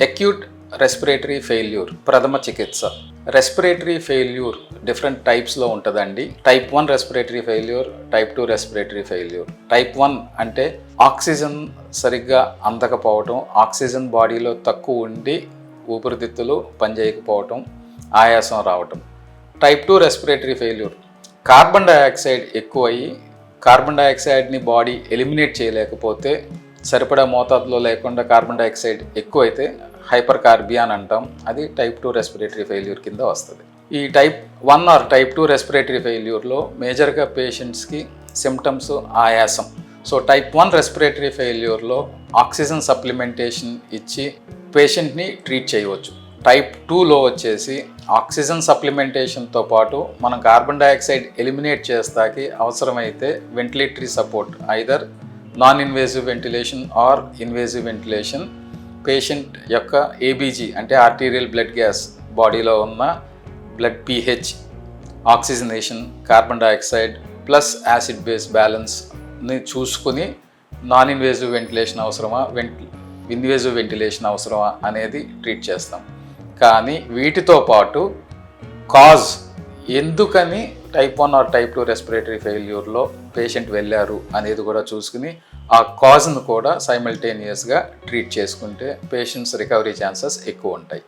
Acute respiratory failure ప్రథమ చికిత్స. Respiratory failure different టైప్స్లో ఉంటుందండి. Type 1 respiratory failure, type 2 respiratory failure. Type 1 అంటే oxygen సరిగ్గా అందకపోవటం, ఆక్సిజన్ బాడీలో తక్కువ ఉండి ఊపిరితిత్తులు పనిచేయకపోవటం, ఆయాసం రావటం. Type 2 respiratory failure carbon dioxide ఎక్కువయ్యి కార్బన్ డయాక్సైడ్ని బాడీ ఎలిమినేట్ చేయలేకపోతే, సరిపడా మోతాదులో లేకుండా కార్బన్ డయాక్సైడ్ ఎక్కువైతే హైపర్ కార్బియా అని అంటాం. అది టైప్ 2 రెస్పిరేటరీ ఫెయిల్యూర్ కింద వస్తుంది. ఈ టైప్ 1 ఆర్ టైప్ 2 రెస్పిరేటరీ ఫెయిల్యూర్లో మేజర్గా పేషెంట్స్కి సిమ్టమ్స్ ఆయాసం. సో టైప్ 1 రెస్పిరేటరీ ఫెయిల్యూర్లో ఆక్సిజన్ సప్లిమెంటేషన్ ఇచ్చి పేషెంట్ని ట్రీట్ చేయవచ్చు. టైప్ 2లో వచ్చేసి ఆక్సిజన్ సప్లిమెంటేషన్తో పాటు మనం కార్బన్ డయాక్సైడ్ ఎలిమినేట్ చేస్తాకి అవసరమైతే ventilatory support, either non invasive ventilation or invasive ventilation, patient యొక్క ఏబీజీ అంటే ఆర్టీరియల్ బ్లడ్ గ్యాస్, బాడీలో ఉన్న blood pH, oxygenation, carbon dioxide plus acid base బ్యాలెన్స్ని చూసుకుని నాన్ ఇన్వేజివ్ వెంటిలేషన్ అవసరమా, ఇన్వేజివ్ వెంటిలేషన్ అవసరమా అనేది ట్రీట్ చేస్తాం. కానీ వీటితో పాటు కాజ్, ఎందుకని టైప్ 1 ఆర్ టైప్ 2 రెస్పిరేటరీ ఫెయిల్యూర్లో పేషెంట్ వెళ్ళారు అనేది కూడా చూసుకుని ఆ కాజ్ను కూడా సైమల్టేనియస్గా ట్రీట్ చేసుకుంటే పేషెంట్స్ రికవరీ ఛాన్సెస్ ఎక్కువ ఉంటాయి.